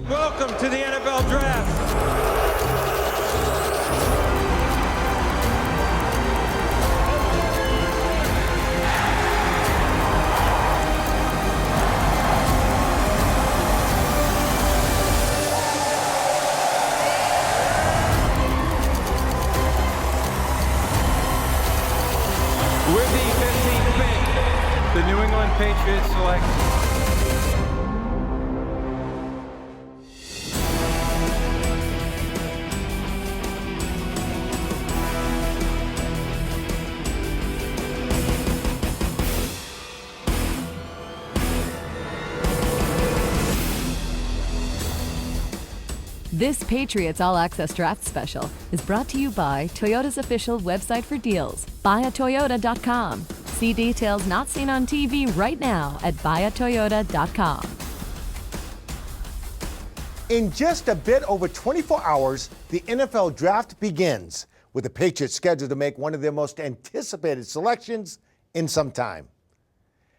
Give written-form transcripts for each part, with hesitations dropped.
Welcome to the NFL Draft. With the 15th pick, the New England Patriots select This Patriots All Access Draft Special is brought to you by Toyota's official website for deals, buyatoyota.com. See details not seen on TV right now at buyatoyota.com. In just a bit over 24 hours, the NFL Draft begins, with the Patriots scheduled to make one of their most anticipated selections in some time.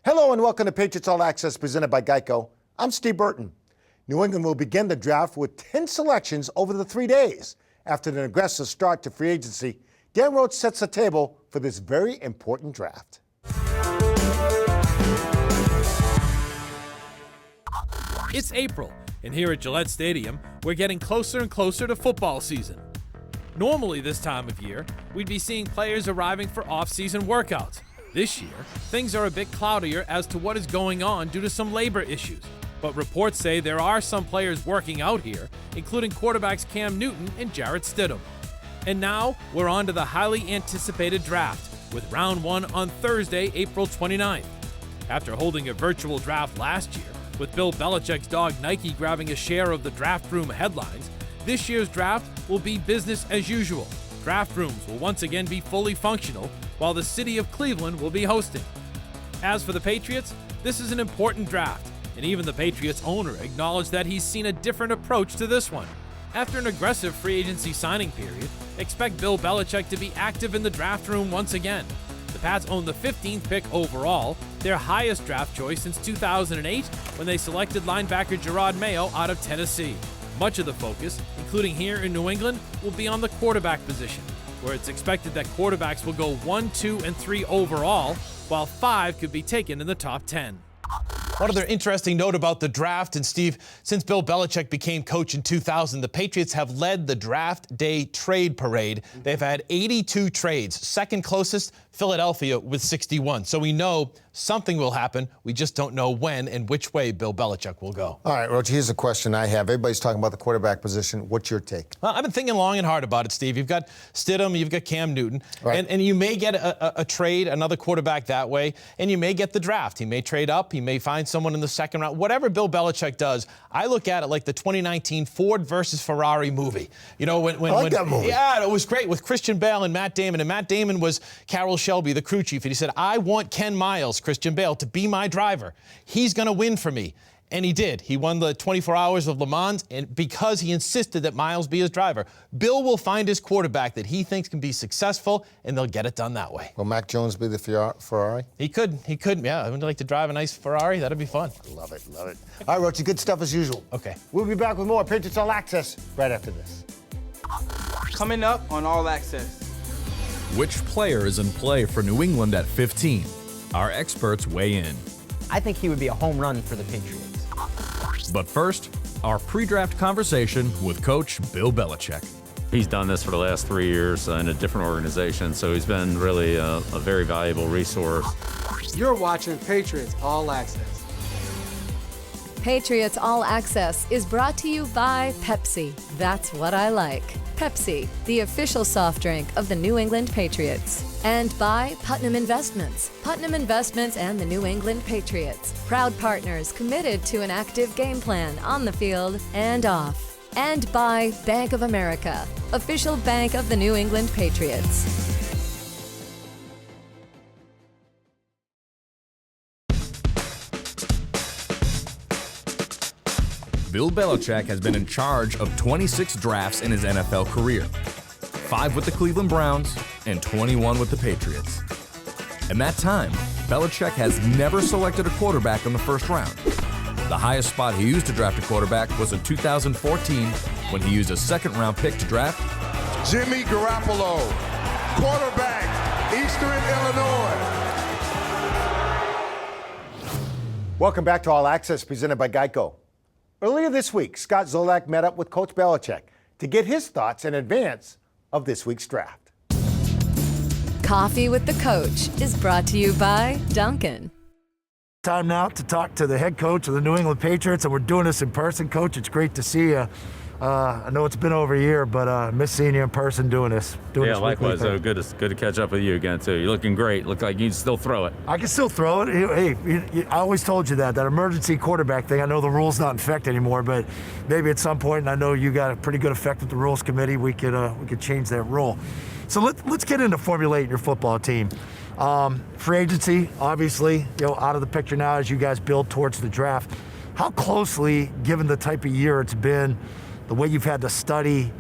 Hello and welcome to Patriots All Access presented by GEICO. I'm Steve Burton. New England will begin the draft with 10 selections over the 3 days. After an aggressive start to free agency, Dan Roche sets the table for this very important draft. It's April, and here at Gillette Stadium, we're getting closer and closer to football season. Normally this time of year, we'd be seeing players arriving for off-season workouts. This year, things are a bit cloudier as to what is going on due to some labor issues. But reports say there are some players working out here, including quarterbacks Cam Newton and Jarrett Stidham. And now, we're on to the highly anticipated draft, with round one on Thursday, April 29th. After holding a virtual draft last year, with Bill Belichick's dog Nike grabbing a share of the draft room headlines, this year's draft will be business as usual. Draft rooms will once again be fully functional, while the city of Cleveland will be hosting. As for the Patriots, this is an important draft, and even the Patriots owner acknowledged that he's seen a different approach to this one. After an aggressive free agency signing period, expect Bill Belichick to be active in the draft room once again. The Pats own the 15th pick overall, their highest draft choice since 2008 when they selected linebacker Gerard Mayo out of Tennessee. Much of the focus, including here in New England, will be on the quarterback position, where it's expected that quarterbacks will go 1, 2, and 3 overall, while 5 could be taken in the top 10. One other interesting note about the draft, and Steve, since Bill Belichick became coach in 2000, the Patriots have led the draft day trade parade. They've had 82 trades. Second closest, Philadelphia with 61. So we know something will happen. We just don't know when and which way Bill Belichick will go. All right, Roche, here's a question I have. Everybody's talking about the quarterback position. What's your take? Well, I've been thinking long and hard about it, Steve. You've got Stidham, you've got Cam Newton, right. and you may get a trade, another quarterback that way, and you may get the draft. He may trade up, he may find someone in the second round. Whatever Bill Belichick does, I look at it like the 2019 Ford versus Ferrari movie. You know, when I like that movie. Yeah, it was great with Christian Bale and Matt Damon, and Matt Damon was Carroll Shelby, the crew chief, and he said, I want Ken Miles, Christian Bale, to be my driver. He's going to win for me. And he did. He won the 24 Hours of Le Mans, and because he insisted that Miles be his driver. Bill will find his quarterback that he thinks can be successful, and they'll get it done that way. Will Mac Jones be the Ferrari? He could. Yeah, I would like to drive a nice Ferrari. That'd be fun. Love it. All right, Roche, good stuff as usual. Okay. We'll be back with more Patriots All Access right after this. Coming up on All Access. Which player is in play for New England at 15? Our experts weigh in. I think he would be a home run for the Patriots. But first, our pre-draft conversation with Coach Bill Belichick. He's done this for the last 3 years in a different organization, so he's been really a very valuable resource. You're watching Patriots All Access. Patriots All Access is brought to you by Pepsi. That's what I like. Pepsi, the official soft drink of the New England Patriots. And by Putnam Investments. Putnam Investments and the New England Patriots. Proud partners committed to an active game plan on the field and off. And by Bank of America, official bank of the New England Patriots. Bill Belichick has been in charge of 26 drafts in his NFL career, 5 with the Cleveland Browns and 21 with the Patriots. In that time, Belichick has never selected a quarterback in the first round. The highest spot he used to draft a quarterback was in 2014 when he used a second-round pick to draft Jimmy Garoppolo, quarterback, Eastern Illinois. Welcome back to All Access, presented by GEICO. Earlier this week, Scott Zolak met up with Coach Belichick to get his thoughts in advance of this week's draft. Coffee with the Coach is brought to you by Dunkin'. Time now to talk to the head coach of the New England Patriots, and we're doing this in person. Coach, it's great to see you. I know it's been over a year, but I miss seeing you in person doing this. Yeah, likewise. Good to catch up with you again, too. You're looking great. Look like you can still throw it. I can still throw it. Hey, I always told you that emergency quarterback thing, I know the rule's not in effect anymore, but maybe at some point, and I know you got a pretty good effect with the rules committee, we could change that rule. So let's get into formulating your football team. Free agency, obviously, out of the picture now as you guys build towards the draft. How closely, given the type of year it's been, the way you've had to study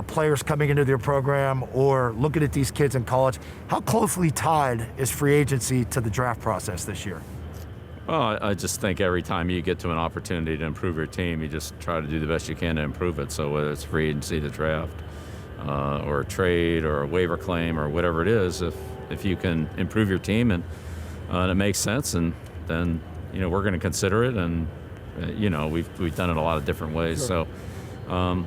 players coming into their program or looking at these kids in college, how closely tied is free agency to the draft process this year? Well, I just think every time you get to an opportunity to improve your team, you just try to do the best you can to improve it. So whether it's free agency, the draft, or a trade or a waiver claim or whatever it is, if you can improve your team and it makes sense, and then we're going to consider it. And we've done it a lot of different ways. Sure. So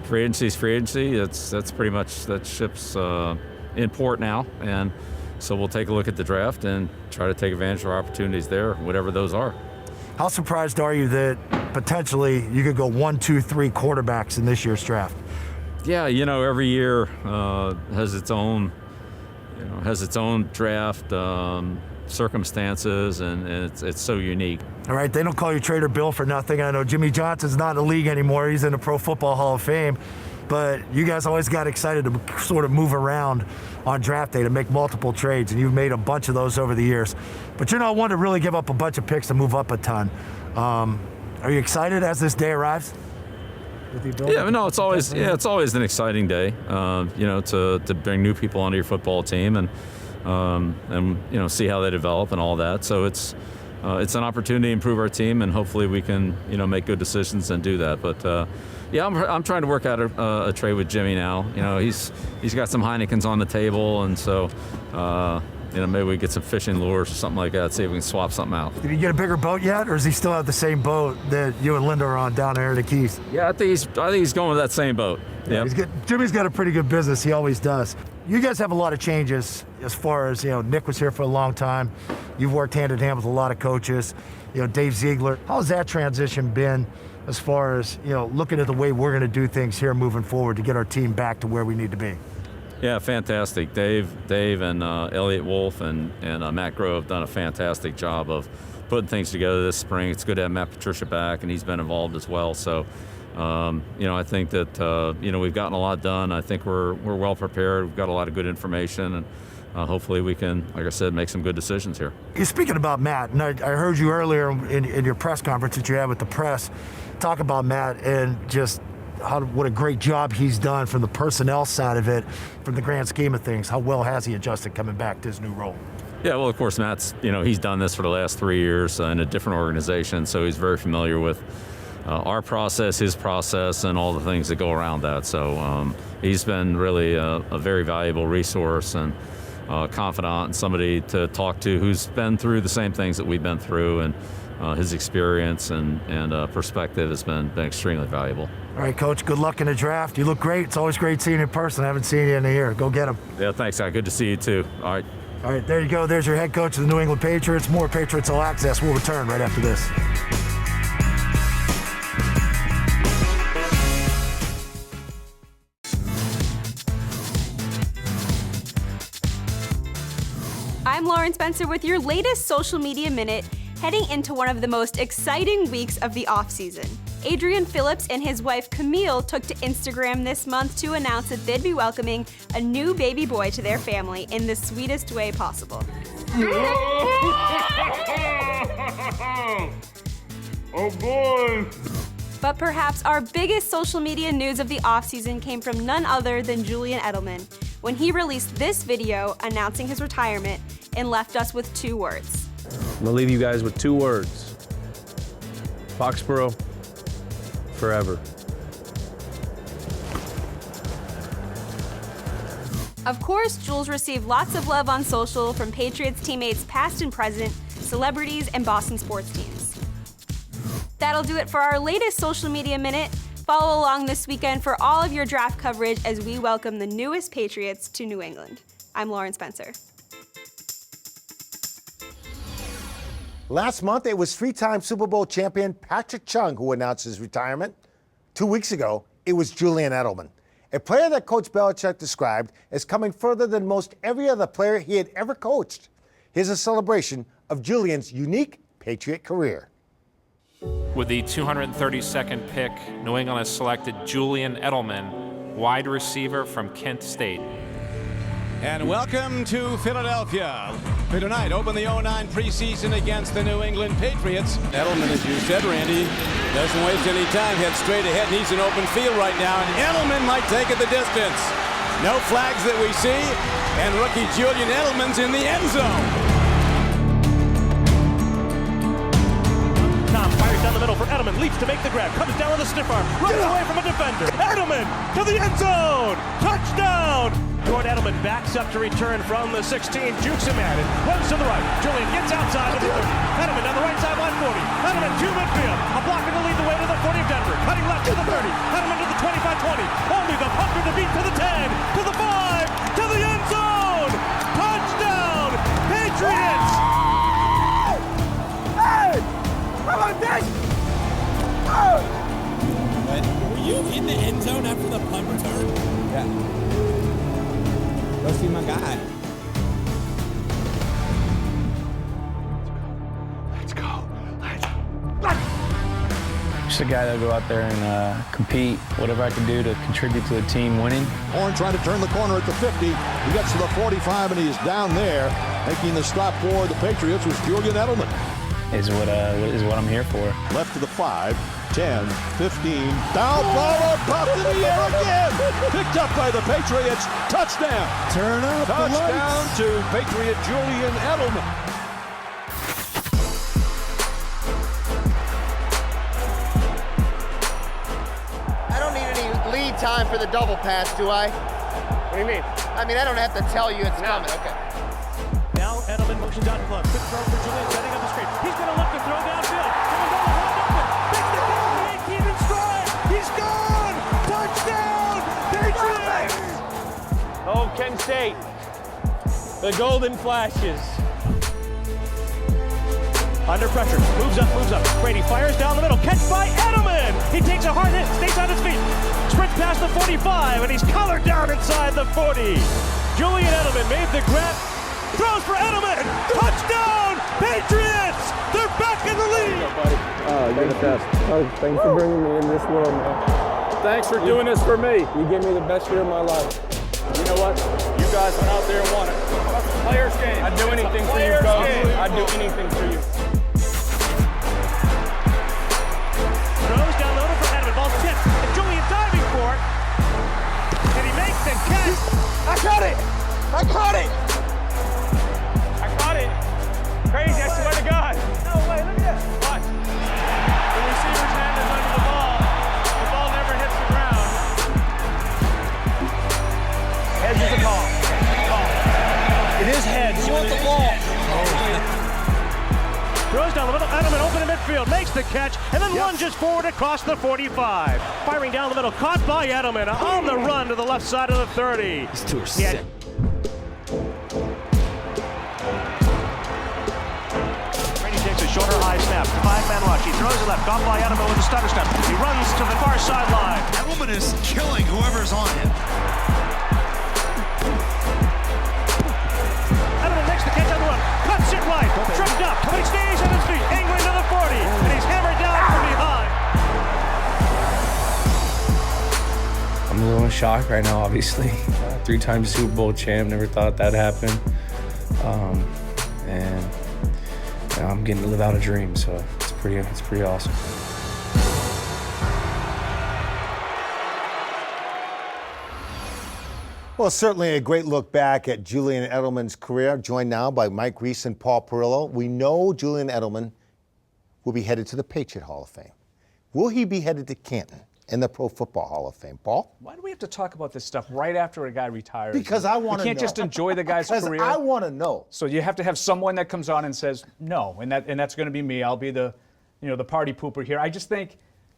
free agency is free agency. That's pretty much that ship's in port now, and so we'll take a look at the draft and try to take advantage of our opportunities there, whatever those are. How surprised are you that potentially you could go 1, 2, 3 quarterbacks in this year's draft? Yeah, every year has its own draft circumstances, and it's so unique. All right, they don't call you Trader Bill for nothing. I know Jimmy Johnson's not in the league anymore. He's in the Pro Football Hall of Fame. But you guys always got excited to sort of move around on draft day to make multiple trades, and you've made a bunch of those over the years. But you're not one to really give up a bunch of picks to move up a ton. Are you excited as this day arrives? Yeah, no, it's always an exciting day, to bring new people onto your football team and see how they develop and all that. So it's an opportunity to improve our team, and hopefully we can make good decisions and do that. But I'm trying to work out a trade with Jimmy now. He's got some Heinekens on the table, and so maybe we get some fishing lures or something like that. See if we can swap something out. Did he get a bigger boat yet, or does he still have the same boat that you and Linda are on down there in the Keys? Yeah, I think he's going with that same boat. Yeah, Jimmy's got a pretty good business. He always does. You guys have a lot of changes as far as, Nick was here for a long time. You've worked hand in hand with a lot of coaches. Dave Ziegler. How's that transition been as far as, looking at the way we're going to do things here moving forward to get our team back to where we need to be? Yeah, fantastic. Dave and Elliot Wolf and Matt Grove have done a fantastic job of putting things together this spring. It's good to have Matt Patricia back, and he's been involved as well. So, I think that, we've gotten a lot done. I think we're well prepared. We've got a lot of good information, and hopefully we can, like I said, make some good decisions here. You're speaking about Matt, and I heard you earlier in your press conference that you had with the press talk about Matt and just what a great job he's done from the personnel side of it, from the grand scheme of things. How well has he adjusted coming back to his new role? Yeah, well, of course, Matt's, he's done this for the last 3 years in a different organization, so he's very familiar with our process, his process, and all the things that go around that. So he's been really a very valuable resource and confidant and somebody to talk to who's been through the same things that we've been through, and his experience and perspective has been extremely valuable. All right, Coach, good luck in the draft. You look great. It's always great seeing you in person. I haven't seen you in a year. Go get him. Yeah, thanks, Scott. Good to see you, too. All right. All right, there you go. There's your head coach of the New England Patriots. More Patriots All Access. We'll return right after this. I'm Lauren Spencer with your latest social media minute, heading into one of the most exciting weeks of the offseason. Adrian Phillips and his wife Camille took to Instagram this month to announce that they'd be welcoming a new baby boy to their family in the sweetest way possible. Oh boy! But perhaps our biggest social media news of the offseason came from none other than Julian Edelman, when he released this video announcing his retirement and left us with 2 words. I'm gonna leave you guys with 2 words. Foxborough, forever. Of course, Jules received lots of love on social from Patriots teammates past and present, celebrities, and Boston sports teams. That'll do it for our latest Social Media Minute. Follow along this weekend for all of your draft coverage as we welcome the newest Patriots to New England. I'm Lauren Spencer. Last month, it was three-time Super Bowl champion Patrick Chung who announced his retirement. 2 weeks ago, it was Julian Edelman, a player that Coach Belichick described as coming further than most every other player he had ever coached. Here's a celebration of Julian's unique Patriot career. With the 232nd pick, New England has selected Julian Edelman, wide receiver from Kent State. And welcome to Philadelphia, who tonight opened the 09 preseason against the New England Patriots. Edelman, as you said, Randy, doesn't waste any time, heads straight ahead, and he's in open field right now, and Edelman might take it the distance. No flags that we see, and rookie Julian Edelman's in the end zone. Fires down the middle for Edelman, leaps to make the grab, comes down with a stiff arm, runs away from a defender. Edelman to the end zone, touchdown! Jordan Edelman backs up to return from the 16, jukes him at it, runs to the right. Julian gets outside of the 30. Edelman down the right sideline 40. Edelman to midfield, a blocker to lead the way to the 40 of Denver, cutting left to the 30. Edelman to the 25-20, only the punter to beat to the 10, to the 5, to the end zone! Touchdown, Patriots! How about this? Oh! Were you in the end zone after the punt return? Yeah. Go see my guy. Let's go. Just a guy that'll go out there and compete, whatever I can do to contribute to the team winning. Horn trying to turn the corner at the 50. He gets to the 45 and he is down there. Making the stop for the Patriots was Julian Edelman. Is what I'm here for. Left to the 5, 10, 15. Down, ball popped in the air again. Picked up by the Patriots. Touchdown. Turn up Touchdown to Patriot Julian Edelman. I don't need any lead time for the double pass, do I? What do you mean? I mean, I don't have to tell you it's coming. Okay. Now Edelman motions out close. Quick throw for Julian, setting up the screen. He's going to look to throw downfield. Picks the ball, the 18 in stride. He's gone. Touchdown, Patriots! Oh, Kent State. The golden flashes. Under pressure, moves up. Brady fires down the middle, catch by Edelman! He takes a hard hit, stays on his feet, sprints past the 45, and he's collared down inside the 40. Julian Edelman made the grab, throws for Edelman! Touchdown! Patriots! They're back in the lead! You're the best. Thanks for bringing me in this world, man. Thanks for doing this for me. You gave me the best year of my life. You know what? You guys went out there and won it. That's a player's game. I'd do anything for you, Coach. I'd do anything for you. Throws down low for Edelman, ball tipped, and Julian diving for it. And he makes the catch. I caught it! I caught it! Crazy, I swear to God. No way, look at this. Watch. The receiver's hand is under the ball. The ball never hits the ground. Heads is a call. It is heads. You want the ball. Throws down the middle, Edelman open in midfield, makes the catch, and then lunges forward across the 45. Firing down the middle, caught by Edelman on the run to the left side of the 30. These two are sick. Takes a shorter high snap, 5-man rush. He throws it left, caught by Edelman with a stutter step. He runs to the far sideline. Edelman is killing whoever's on him. Edelman makes the catch on the run, cuts it right, tripped up, but he stays on his feet, angling to the 40, and he's hammered down from behind. I'm a little in shock right now, obviously. 3-time Super Bowl champ, never thought that'd happen. And I'm getting to live out a dream, so it's pretty awesome. Well, certainly a great look back at Julian Edelman's career, joined now by Mike Reiss and Paul Perillo. We know Julian Edelman will be headed to the Patriot Hall of Fame. Will he be headed to Canton in the Pro Football Hall of Fame? Paul? Why do we have to talk about this stuff right after a guy retires? Because I want to know. You can't just enjoy the guy's career. Because I want to know. So you have to have someone that comes on and says no, and that's going to be me. I'll be the party pooper here. I just think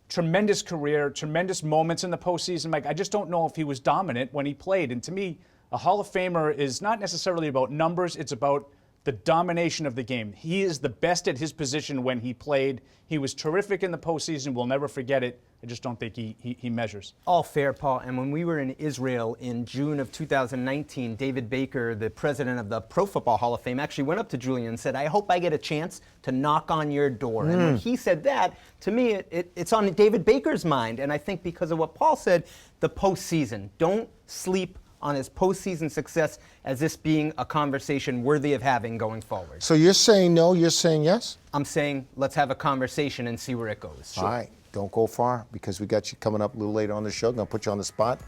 tremendous career, tremendous moments in the postseason. Mike, I just don't know if he was dominant when he played. And to me, a Hall of Famer is not necessarily about numbers. It's about the domination of the game. He is the best at his position when he played. He was terrific in the postseason. We'll never forget it. I just don't think he measures. All fair, Paul. And when we were in Israel in June of 2019, David Baker, the president of the Pro Football Hall of Fame, actually went up to Julian and said, I hope I get a chance to knock on your door. And when he said that, to me, it's on David Baker's mind. And I think because of what Paul said, the postseason. Don't sleep on his postseason success as this being a conversation worthy of having going forward. So you're saying no, you're saying yes? I'm saying let's have a conversation and see where it goes. All right, don't go far because we got you coming up a little later on the show. Going to put you on the spot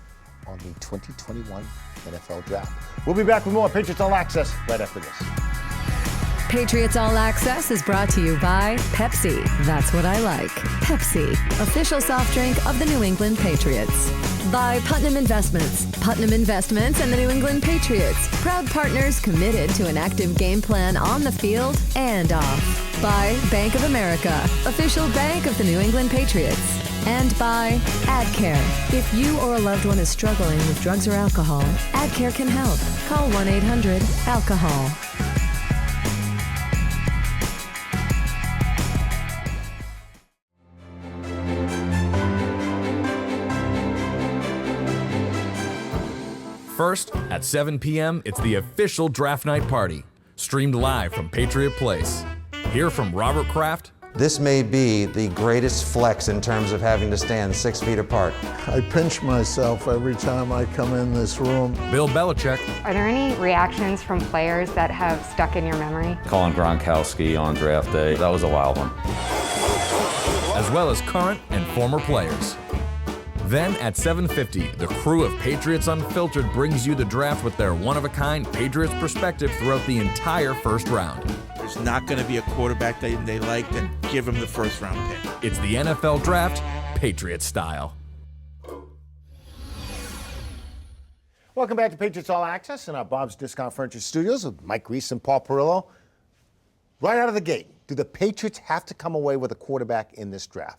on the 2021 NFL Draft. We'll be back with more Patriots All Access right after this. Patriots All Access is brought to you by Pepsi. That's what I like. Pepsi, official soft drink of the New England Patriots. By Putnam Investments. Putnam Investments and the New England Patriots. Proud partners committed to an active game plan on the field and off. By Bank of America, official bank of the New England Patriots. And by AdCare. If you or a loved one is struggling with drugs or alcohol, AdCare can help. Call 1-800-ALCOHOL. First, at 7 p.m., it's the official draft night party, streamed live from Patriot Place. Hear from Robert Kraft. This may be the greatest flex in terms of having to stand 6 feet apart. I pinch myself every time I come in this room. Bill Belichick. Are there any reactions from players that have stuck in your memory? Calling Gronkowski on draft day, that was a wild one. As well as current and former players. Then at 7:50, the crew of Patriots Unfiltered brings you the draft with their one-of-a-kind Patriots perspective throughout the entire first round. There's not going to be a quarterback they like, then give him the first-round pick. It's the NFL Draft, Patriots style. Welcome back to Patriots All Access in our Bob's Discount Furniture Studios with Mike Reiss and Paul Perillo. Right out of the gate, do the Patriots have to come away with a quarterback in this draft?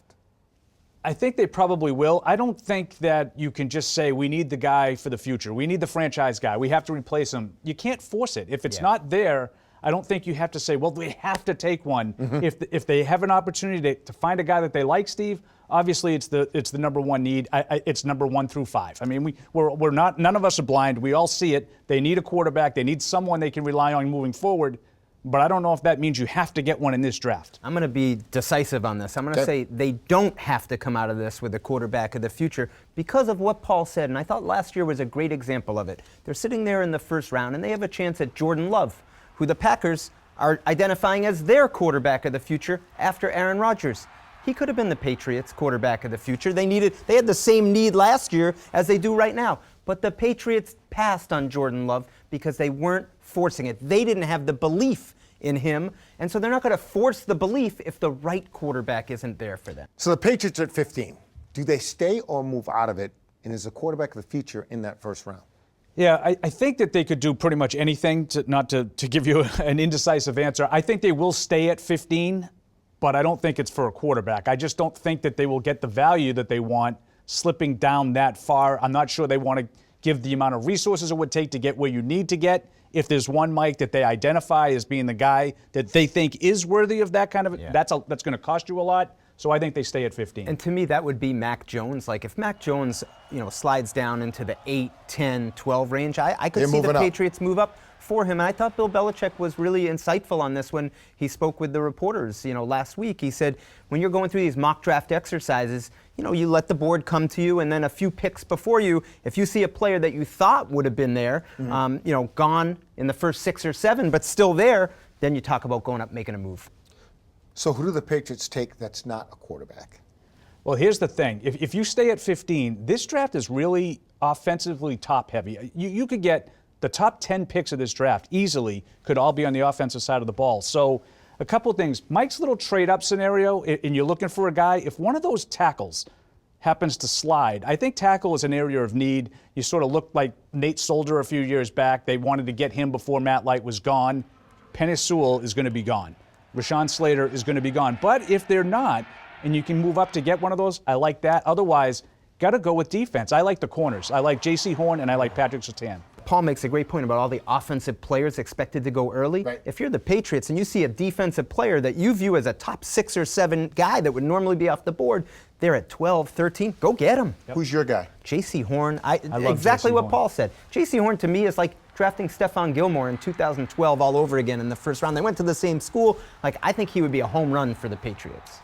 I think they probably will. I don't think that you can just say we need the guy for the future. We need the franchise guy. We have to replace him. You can't force it. If it's not there, I don't think you have to say, well, they have to take one. If they have an opportunity to find a guy that they like, Steve, obviously it's the number one need. It's number 1 through 5. I mean, we're not. None of us are blind. We all see it. They need a quarterback. They need someone they can rely on moving forward. But I don't know if that means you have to get one in this draft. I'm going to be decisive on this. I'm going to say they don't have to come out of this with a quarterback of the future because of what Paul said. And I thought last year was a great example of it. They're sitting there in the first round, and they have a chance at Jordan Love, who the Packers are identifying as their quarterback of the future after Aaron Rodgers. He could have been the Patriots' quarterback of the future. They had the same need last year as they do right now. But the Patriots passed on Jordan Love because they weren't forcing it. They didn't have the belief in him, and so they're not going to force the belief if the right quarterback isn't there for them. So the Patriots are at 15. Do they stay or move out of it? And is a quarterback of the future in that first round? Yeah, I think that they could do pretty much anything, not to give you an indecisive answer. I think they will stay at 15, but I don't think it's for a quarterback. I just don't think that they will get the value that they want slipping down that far. I'm not sure they want to give the amount of resources it would take to get where you need to get. If there's one, Mike, that they identify as being the guy that they think is worthy of that kind of, that's going to cost you a lot. So I think they stay at 15. And to me, that would be Mac Jones. Like if Mac Jones, slides down into the 8, 10, 12 range, I could see the Patriots move up for him. And I thought Bill Belichick was really insightful on this when he spoke with the reporters, last week. He said, when you're going through these mock draft exercises, you let the board come to you, and then a few picks before you, if you see a player that you thought would have been there, gone in the first 6 or 7, but still there, then you talk about going up, making a move. So who do the Patriots take that's not a quarterback? Well, here's the thing. If you stay at 15, this draft is really offensively top-heavy. You could get the top 10 picks of this draft easily could all be on the offensive side of the ball. So A couple of things. Mike's little trade-up scenario, and you're looking for a guy, if one of those tackles happens to slide, I think tackle is an area of need. You sort of looked like Nate Solder a few years back. They wanted to get him before Matt Light was gone. Penei Sewell is going to be gone. Rashawn Slater is going to be gone. But if they're not, and you can move up to get one of those, I like that. Otherwise, got to go with defense. I like the corners. I like J.C. Horn, and I like Patrick Surtain. Paul makes a great point about all the offensive players expected to go early. Right. If you're the Patriots and you see a defensive player that you view as a top 6 or 7 guy that would normally be off the board, they're at 12, 13, go get him. Yep. Who's your guy? J.C. Horn. I love J.C. exactly what Horn. Paul said. J.C. Horn to me is like drafting Stephon Gilmore in 2012 all over again in the first round. They went to the same school. Like, I think he would be a home run for the Patriots.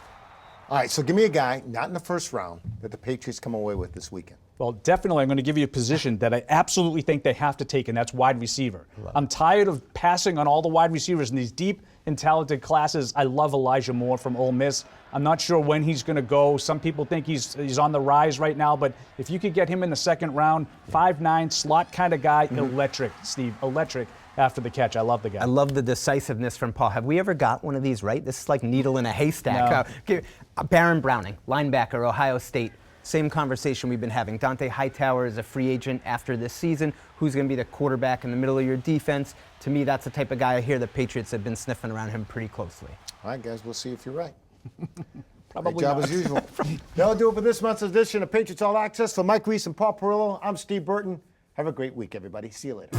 All right, so give me a guy, not in the first round, that the Patriots come away with this weekend. Well, definitely, I'm going to give you a position that I absolutely think they have to take, and that's wide receiver. I'm tired of passing on all the wide receivers in these deep and talented classes. I love Elijah Moore from Ole Miss. I'm not sure when he's going to go. Some people think he's on the rise right now, but if you could get him in the second round, 5'9", slot kind of guy, electric, Steve, electric. After the catch. I love the guy. I love the decisiveness from Paul. Have we ever got one of these right? This is like needle in a haystack. No. Baron Browning, linebacker, Ohio State. Same conversation we've been having. Dante Hightower is a free agent after this season. Who's going to be the quarterback in the middle of your defense? To me, that's the type of guy I hear the Patriots have been sniffing around him pretty closely. All right, guys, we'll see if you're right. Probably Great job not. as usual. That'll do it for this month's edition of Patriots All Access. For Mike Reiss and Paul Perillo, I'm Steve Burton. Have a great week, everybody. See you later.